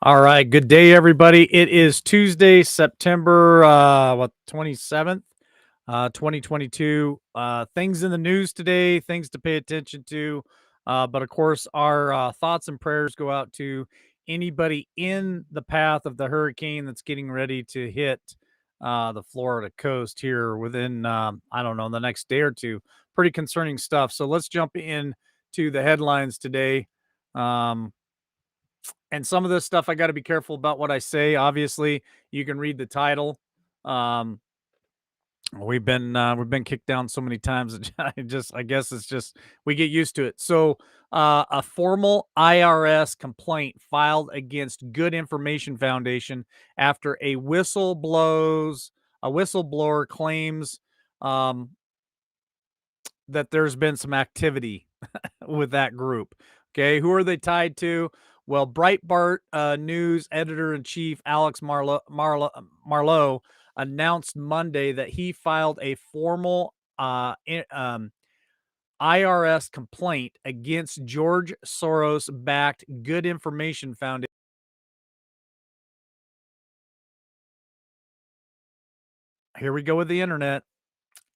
All right, good day, everybody. It is Tuesday, September 27th, 2022. Things in the news today, things to pay attention to. But of course, our thoughts and prayers go out to anybody in the path of the hurricane that's getting ready to hit the Florida coast here within, I don't know, the next day or two. Pretty concerning stuff. So let's jump in to the headlines today. Um, and some of this stuff I got to be careful about what I say. Obviously, you can read the title. Um, we've been kicked down so many times that I guess it's just we get used to it. So, a formal IRS complaint filed against Good Information Foundation after a whistleblower claims um, that there's been some activity with that group. Okay, who are they tied to? Well, Breitbart News editor in chief Alex Marlowe announced Monday that he filed a formal IRS complaint against George Soros backed Good Information Foundation. Here we go with the internet.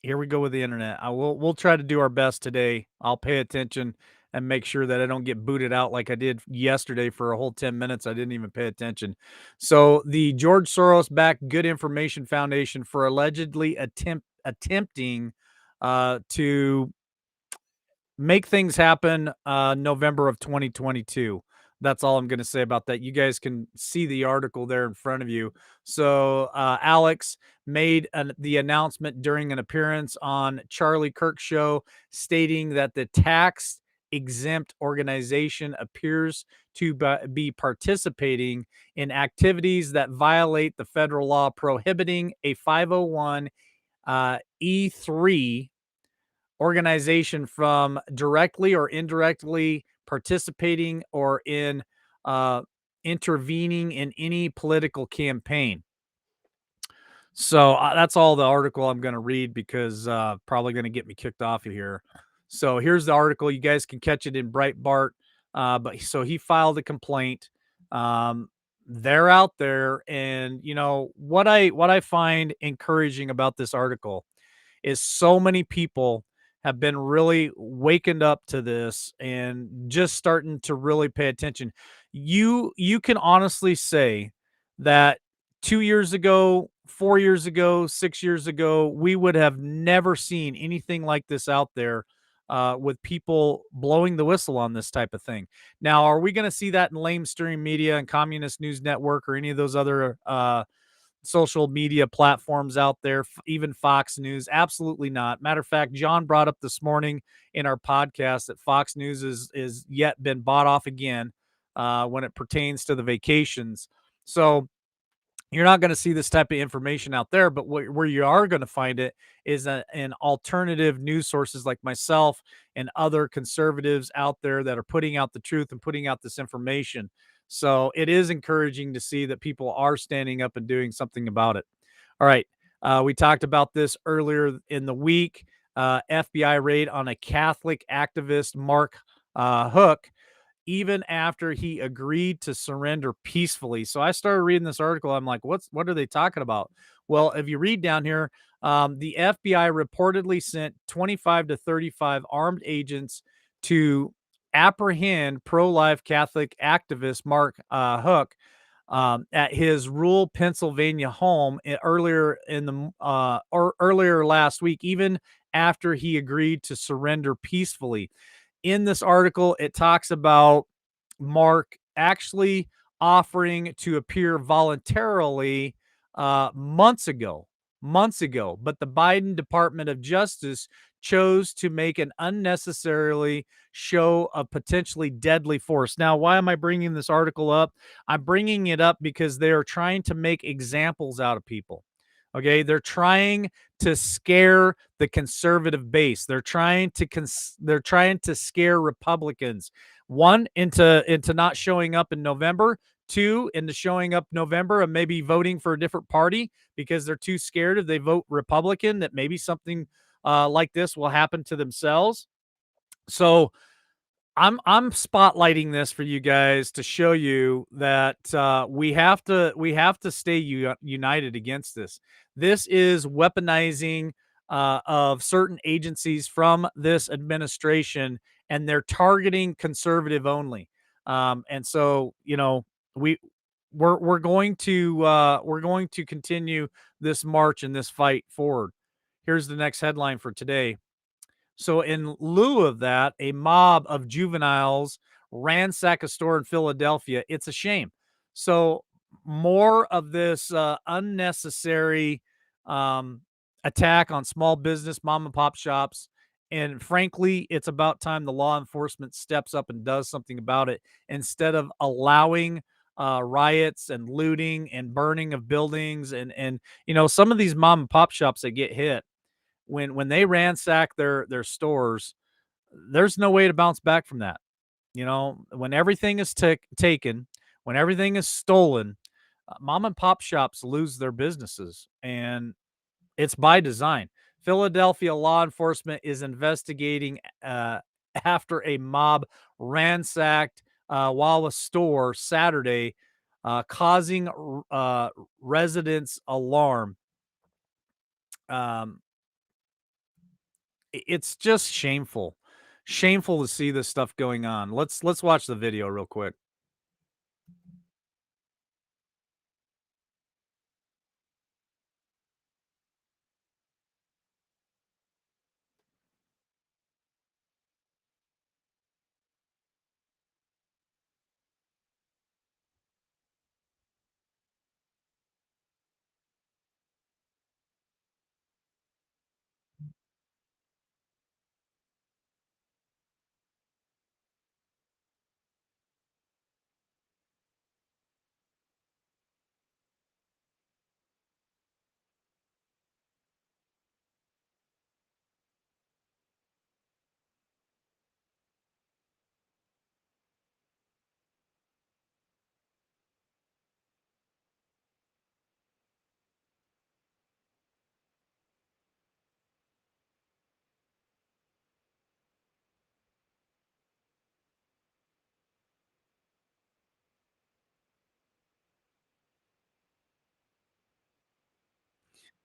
Here we go with the internet. We'll try to do our best today. I'll pay attention and make sure that I don't get booted out like I did yesterday for a whole 10 minutes. I didn't even pay attention. So the George Soros backed Good Information Foundation for allegedly attempting to make things happen November of 2022. That's all I'm going to say about that. You guys can see the article there in front of you. So Alex made the announcement during an appearance on Charlie Kirk's show, stating that the tax exempt organization appears to be participating in activities that violate the federal law prohibiting a 501 E3 organization from directly or indirectly participating or in uh, intervening in any political campaign. So that's all the article I'm going to read because probably going to get me kicked off of here. So here's the article. You guys can catch it in Breitbart. But so he filed a complaint. Um, they're out there, and you know what I find encouraging about this article is so many people have been really wakened up to this and just starting to really pay attention. You can honestly say that 2 years ago, 4 years ago, 6 years ago, we would have never seen anything like this out there, with people blowing the whistle on this type of thing. Now, are we gonna see that in lamestream media and Communist News Network or any of those other, social media platforms out there, even Fox News? Absolutely not. Matter of fact, John brought up this morning in our podcast that Fox News is yet been bought off again when it pertains to the vacations. So you're not going to see this type of information out there, but where you are going to find it is in alternative news sources like myself and other conservatives out there that are putting out the truth and putting out this information. So it is encouraging to see that people are standing up and doing something about it. All right. We talked about this earlier in the week. FBI raid on a Catholic activist, Mark Hook, even after he agreed to surrender peacefully. So I started reading this article. I'm like, what are they talking about? Well, if you read down here, the FBI reportedly sent 25 to 35 armed agents to apprehend pro-life Catholic activist Mark Hook at his rural Pennsylvania home earlier in the or earlier last week, even after he agreed to surrender peacefully. In this article, it talks about Mark actually offering to appear voluntarily months ago, but the Biden Department of Justice chose to make an unnecessarily show of potentially deadly force. Now, why am I bringing this article up? I'm bringing it up because they are trying to make examples out of people. Okay, they're trying to scare the conservative base. They're trying to scare Republicans. One, into not showing up in November. Two, into showing up November and maybe voting for a different party because they're too scared if they vote Republican that maybe something like this will happen to themselves. So I'm spotlighting this for you guys to show you that we have to stay united against this. This is weaponizing of certain agencies from this administration, and they're targeting conservative only. And so, we we're going to continue this march and this fight forward. Here's the next headline for today. So, in lieu of that, a mob of juveniles ransack a store in Philadelphia. It's a shame. So, more of this unnecessary um, attack on small business, mom and pop shops. And frankly, it's about time the law enforcement steps up and does something about it instead of allowing riots and looting and burning of buildings. And some of these mom and pop shops that get hit when they ransack their stores, there's no way to bounce back from that. When everything is taken, when everything is stolen, mom and pop shops lose their businesses, and it's by design. Philadelphia law enforcement is investigating after a mob ransacked Wawa store Saturday, causing residents alarm. Um, it's just shameful to see this stuff going on. Let's watch the video real quick.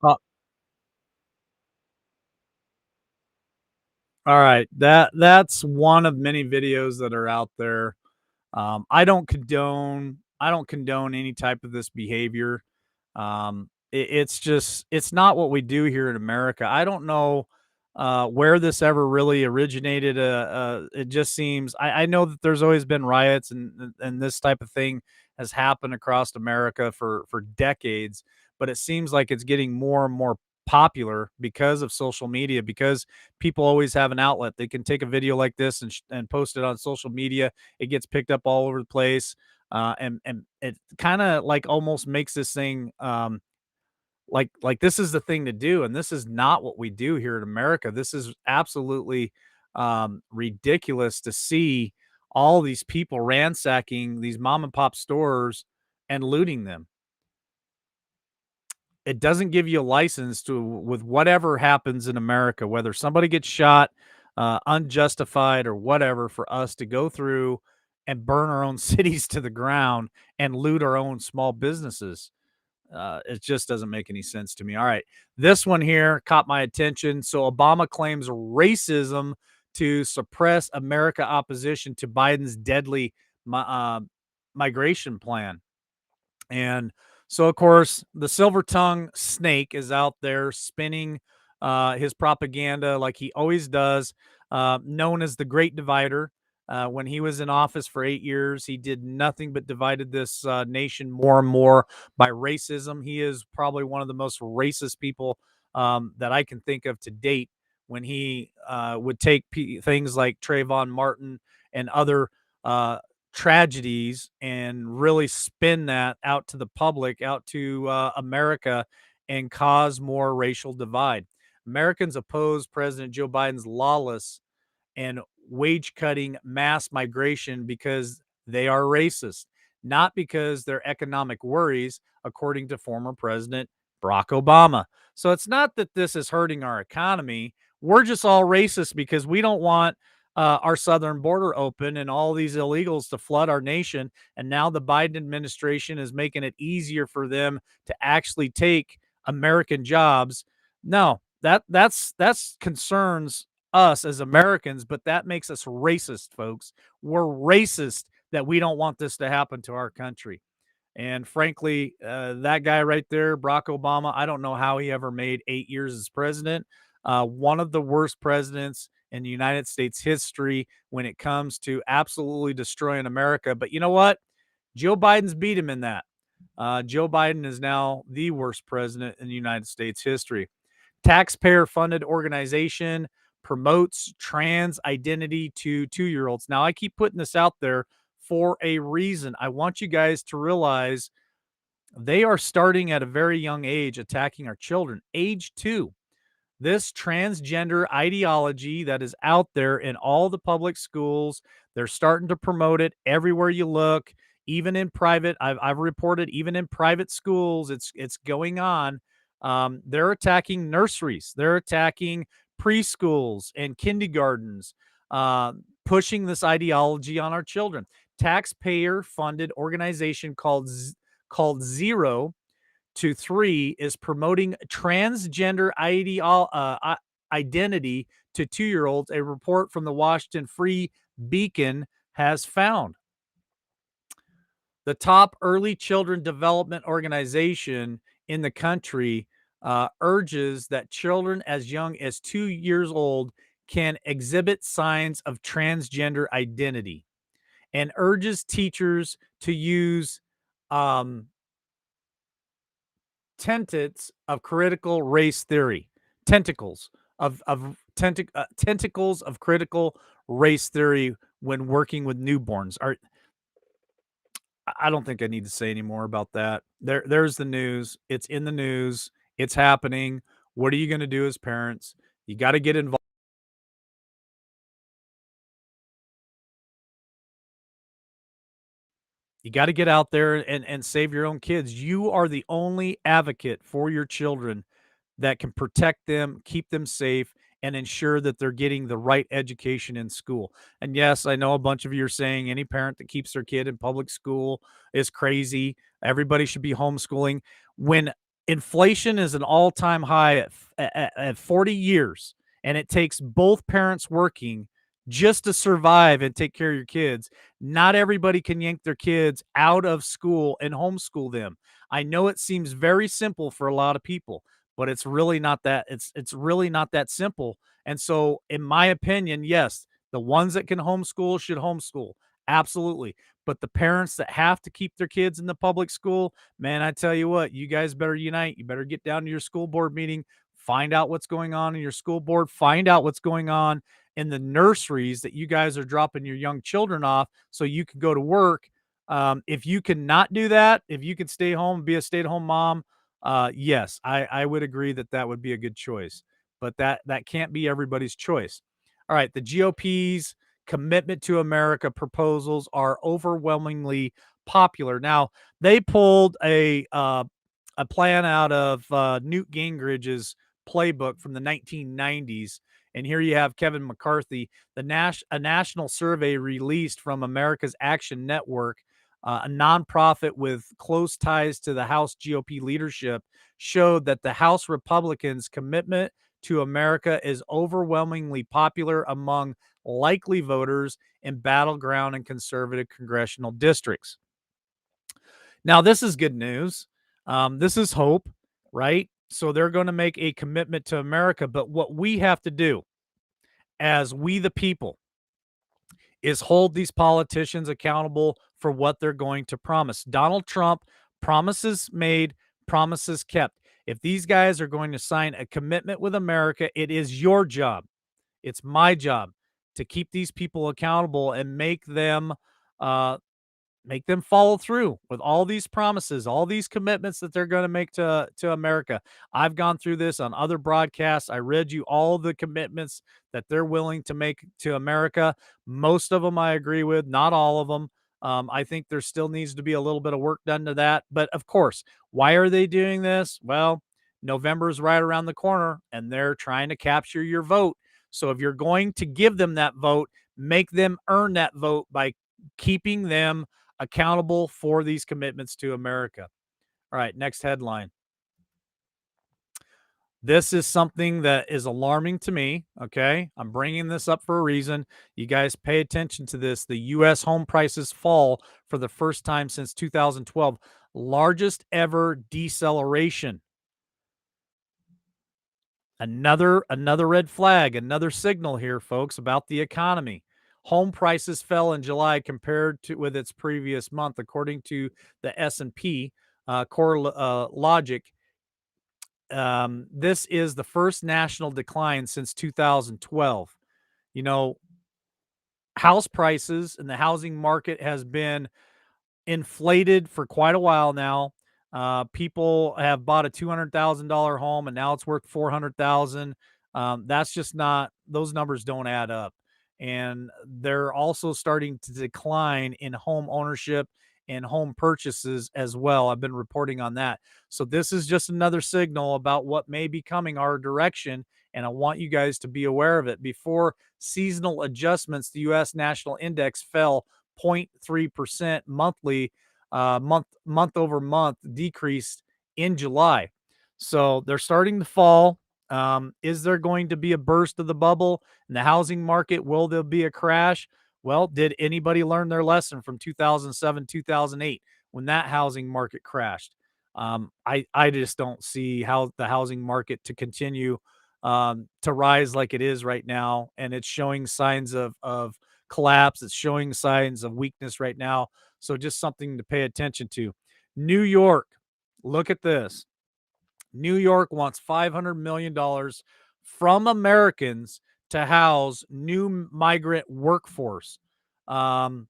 Uh, all right, that's one of many videos that are out there. I don't condone any type of this behavior. It's not what we do here in America. I don't know where this ever really originated. It just seems I know that there's always been riots and this type of thing has happened across America for decades, but it seems like it's getting more and more popular because of social media, because people always have an outlet. They can take a video like this and post it on social media. It gets picked up all over the place, and it kind of like almost makes this thing like this is the thing to do, and this is not what we do here in America. This is absolutely ridiculous to see all these people ransacking these mom and pop stores and looting them. It doesn't give you a license to with whatever happens in America, whether somebody gets shot, unjustified or whatever, for us to go through and burn our own cities to the ground and loot our own small businesses. It just doesn't make any sense to me. All right, this one here caught my attention. So Obama claims racism to suppress America opposition to Biden's deadly mi- uh, migration plan. And so, of course, the silver tongue snake is out there spinning his propaganda like he always does, known as the Great Divider. When he was in office for 8 years, he did nothing but divided this nation more and more by racism. He is probably one of the most racist people that I can think of to date. When he would take things like Trayvon Martin and other uh, tragedies and really spin that out to the public, out to America, and cause more racial divide. Americans oppose President Joe Biden's lawless and wage cutting mass migration because they are racist, not because they're economic worries, according to former President Barack Obama. So it's not that this is hurting our economy. We're just all racist because we don't want our southern border open and all these illegals to flood our nation. And now the Biden administration is making it easier for them to actually take American jobs. No, that's concerns us as Americans, but that makes us racist, folks. We're racist that we don't want this to happen to our country. And frankly, that guy right there, Barack Obama, I don't know how he ever made 8 years as president. One of the worst presidents in the United States history when it comes to absolutely destroying America. But you know what? Joe Biden's beat him in that. Joe Biden is now the worst president in the United States history. Taxpayer funded organization promotes trans identity to 2 year olds. Now, I keep putting this out there for a reason. I want you guys to realize they are starting at a very young age attacking our children, age 2. This transgender ideology that is out there in all the public schools, they're starting to promote it everywhere you look, even in private. I've reported even in private schools, it's going on. They're attacking nurseries, they're attacking preschools and kindergartens, pushing this ideology on our children. Taxpayer funded organization called Zero to 3 is promoting transgender identity to 2 year olds, a report from the Washington Free Beacon has found. The top early children development organization in the country urges that children as young as 2 years old can exhibit signs of transgender identity and urges teachers to use um, tenets of critical race theory, tentacles tentacles of critical race theory when working with newborns. I don't think I need to say any more about that. There's the news. It's in the news. It's happening. What are you going to do as parents? You got to get involved. You got to get out there and save your own kids. You are the only advocate for your children that can protect them, keep them safe, and ensure that they're getting the right education in school. And yes, I know a bunch of you are saying any parent that keeps their kid in public school is crazy. Everybody should be homeschooling. When inflation is an all-time high at 40 years, and it takes both parents working just to survive and take care of your kids, not everybody can yank their kids out of school and homeschool them. I know it seems very simple for a lot of people, but it's really not that. It's really not that simple. And so, in my opinion, yes, the ones that can homeschool should homeschool, absolutely. But the parents that have to keep their kids in the public school, man, I tell you what, you guys better unite. You better get down to your school board meeting, find out what's going on in your school board, find out what's going on in the nurseries that you guys are dropping your young children off, so you can go to work. If you cannot do that, if you could stay home, be a stay-at-home mom, yes, I would agree that that would be a good choice, but that can't be everybody's choice. All right, the GOP's commitment to America proposals are overwhelmingly popular. Now, they pulled a plan out of Newt Gingrich's playbook from the 1990s, and here you have Kevin McCarthy. A national survey released from America's Action Network, a nonprofit with close ties to the House GOP leadership, showed that the House Republicans' commitment to America is overwhelmingly popular among likely voters in battleground and conservative congressional districts. Now, this is good news. This is hope, right? So they're going to make a commitment to America. But what we have to do as we, the people, is hold these politicians accountable for what they're going to promise. Donald Trump, promises made, promises kept. If these guys are going to sign a commitment with America, it is your job. It's my job to keep these people accountable and uh, make them follow through with all these promises, all these commitments that they're going to make to America. I've gone through this on other broadcasts. I read you all the commitments that they're willing to make to America. Most of them I agree with, not all of them. I think there still needs to be a little bit of work done to that. But of course, why are they doing this? Well, November is right around the corner and they're trying to capture your vote. So if you're going to give them that vote, make them earn that vote by keeping them accountable for these commitments to America. All right, next headline. This is something that is alarming to me. Okay. I'm bringing this up for a reason. You guys pay attention to this. The U.S. home prices fall for the first time since 2012, largest ever deceleration. Another red flag, another signal here, folks, about the economy. Home prices fell in July compared to with its previous month, according to the S&P Core Logic. This is the first national decline since 2012. You know, house prices and the housing market has been inflated for quite a while now. People have bought a $200,000 home and now it's worth 400,000. That's just not; those numbers don't add up. And they're also starting to decline in home ownership and home purchases as well. I've been reporting on that. So this is just another signal about what may be coming our direction, and I want you guys to be aware of it. Before seasonal adjustments, the U.S. National Index fell 0.3% monthly, month over month decreased in July. So they're starting to fall. Is there going to be a burst of the bubble in the housing market? Will there be a crash? Well, did anybody learn their lesson from 2007, 2008 when that housing market crashed? I just don't see how the housing market to continue to rise like it is right now, and it's showing signs of collapse. It's showing signs of weakness right now. So just something to pay attention to. New York, look at this. New York wants $500 million from Americans to house new migrant workforce. Um,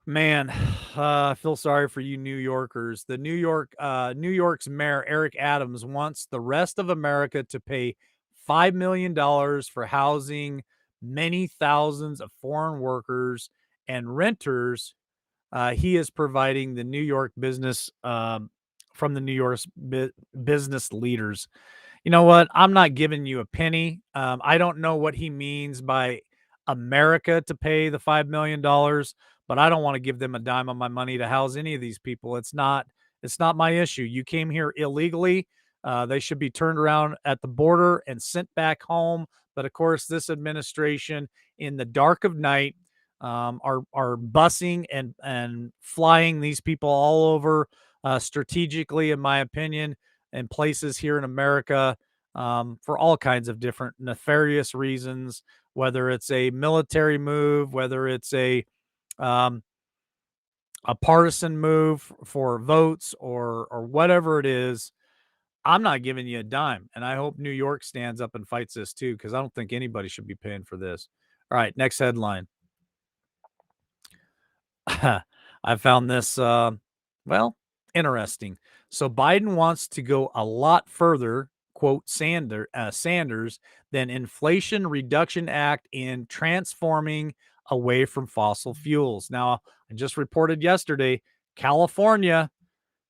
Man, I feel sorry for you New Yorkers. New York's mayor Eric Adams wants the rest of America to pay $5 million for housing many thousands of foreign workers and renters. He is providing the New York business from the New York business leaders. You know what? I'm not giving you a penny. I don't know what he means by America to pay the $5 million, but I don't want to give them a dime of my money to house any of these people. It's not my issue. You came here illegally. They should be turned around at the border and sent back home. But of course, this administration, in the dark of night, are busing and flying these people all over strategically, in my opinion, in places here in America for all kinds of different nefarious reasons, whether it's a military move, whether it's um, a partisan move for votes or whatever it is. I'm not giving you a dime, and I hope New York stands up and fights this too, because I don't think anybody should be paying for this. All right, next headline. I found this, well, interesting. So Biden wants to go a lot further, quote Sanders, than Inflation Reduction Act in transforming away from fossil fuels. Now, I just reported yesterday, California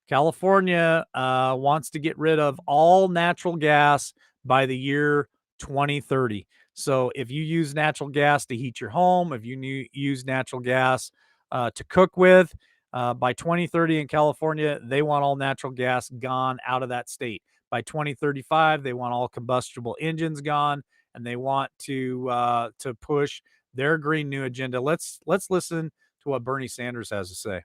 California wants to get rid of all natural gas by the year 2030. So if you use natural gas to heat your home, if you use natural gas to cook with, by 2030 in California, they want all natural gas gone out of that state. By 2035, they want all combustible engines gone, and they want to push their green new agenda. Let's listen to what Bernie Sanders has to say.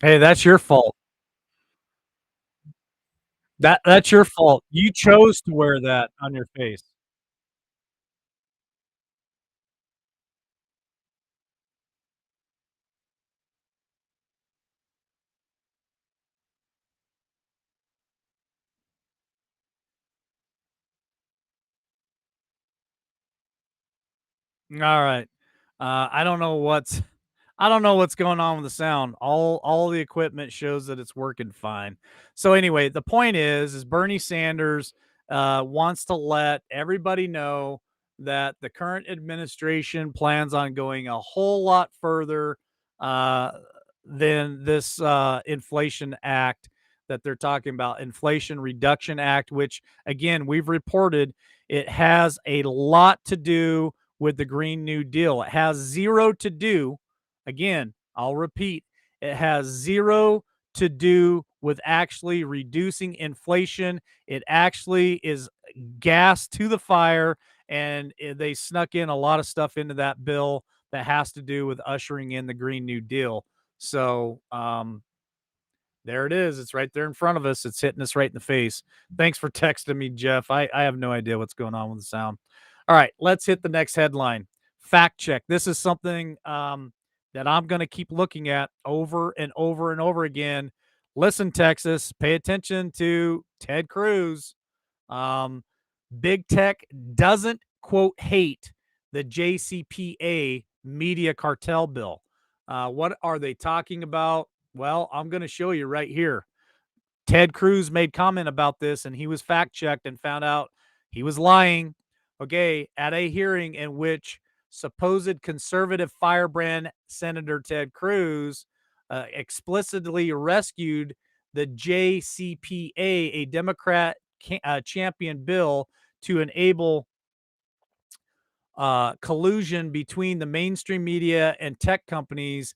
Hey, that's your fault. That's your fault. You chose to wear that on your face. Alright. I don't know what's going on with the sound. All the equipment shows that it's working fine. So anyway, the point is Bernie Sanders wants to let everybody know that the current administration plans on going a whole lot further uh, than this inflation act that they're talking about, Inflation Reduction Act, which again we've reported it has a lot to do with the Green New Deal. It has zero to do. Again, I'll repeat, it has zero to do with actually reducing inflation. It actually is gas to the fire, and they snuck in a lot of stuff into that bill that has to do with ushering in the Green New Deal. So, there it is. It's right there in front of us. It's hitting us right in the face. Thanks for texting me, Jeff. I have no idea what's going on with the sound. All right, let's hit the next headline. Fact check. This is something that I'm going to keep looking at over and over and over again. Listen, Texas, pay attention to Ted Cruz. Um, Big tech doesn't quote hate the JCPA media cartel bill. What are they talking about? Well, I'm going to show you right here. Ted Cruz made comment about this and he was fact checked and found out he was lying. Okay, at a hearing in which supposed conservative firebrand Senator Ted Cruz explicitly rescued the JCPA, a Democrat champion bill to enable collusion between the mainstream media and tech companies.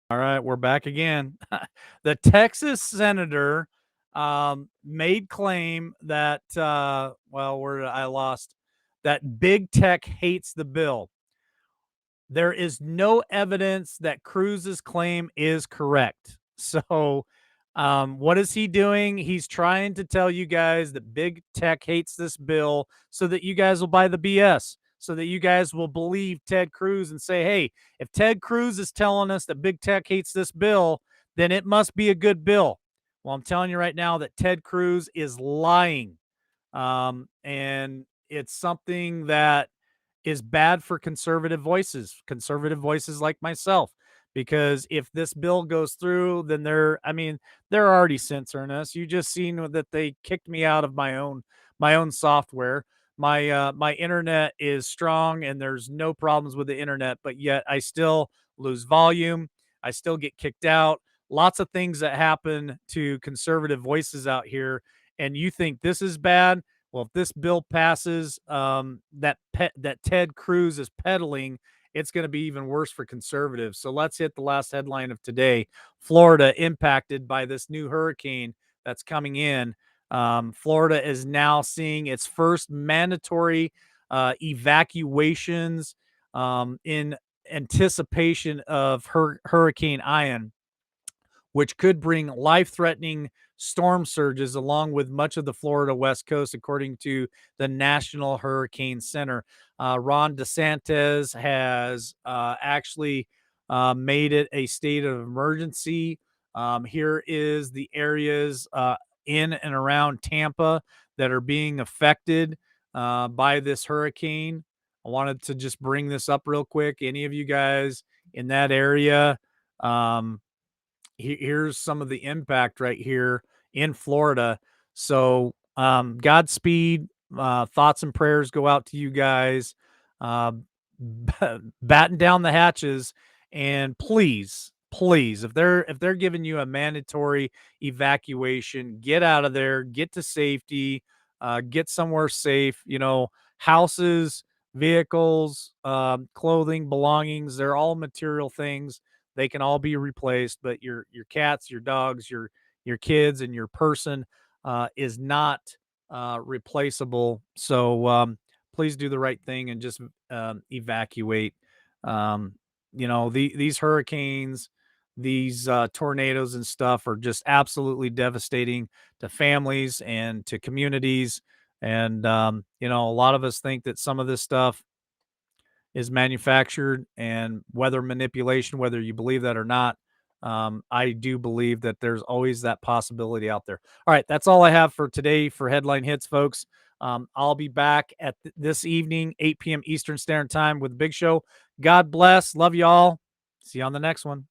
All right, we're back again. The Texas senator made claim that, well, where I lost that big tech hates the bill. There is no evidence that Cruz's claim is correct. So, what is he doing? He's trying to tell you guys that big tech hates this bill so that you guys will buy the BS, so that you guys will believe Ted Cruz and say, hey, if Ted Cruz is telling us that big tech hates this bill, then it must be a good bill. Well, I'm telling you right now that Ted Cruz is lying. And it's something that is bad for conservative voices like myself. Because if this bill goes through, then I mean, they're already censoring us. You just seen that they kicked me out of my own software. My internet is strong and there's no problems with the internet, but yet I still lose volume. I still get kicked out. Lots of things that happen to conservative voices out here. And you think this is bad? Well, if this bill passes, that Ted Cruz is peddling, it's going to be even worse for conservatives. So let's hit the last headline of today. Florida impacted by this new hurricane that's coming in. Florida is now seeing its first mandatory evacuations in anticipation of Hurricane Ian, which could bring life threatening storm surges along with much of the Florida West Coast, according to the National Hurricane Center. Ron DeSantis has actually made it a state of emergency. Here is the areas in and around Tampa that are being affected by this hurricane. I wanted to just bring this up real quick. Any of you guys in that area, here's some of the impact right here in Florida. So, Godspeed. Thoughts and prayers go out to you guys. Uh, batten down the hatches, and please, please, if they're giving you a mandatory evacuation, get out of there, get to safety, get somewhere safe. Houses, vehicles, clothing, belongings, they're all material things. They can all be replaced, but your cats, your dogs, your kids, and your person is not replaceable. So please do the right thing and just evacuate. Um, these hurricanes, these tornadoes and stuff are just absolutely devastating to families and to communities. And a lot of us think that some of this stuff is manufactured and weather manipulation, whether you believe that or not. I do believe that there's always that possibility out there. All right, that's all I have for today for headline hits, folks. I'll be back at this evening, 8 p.m. Eastern Standard Time with the Big Show. God bless. Love y'all. See you on the next one.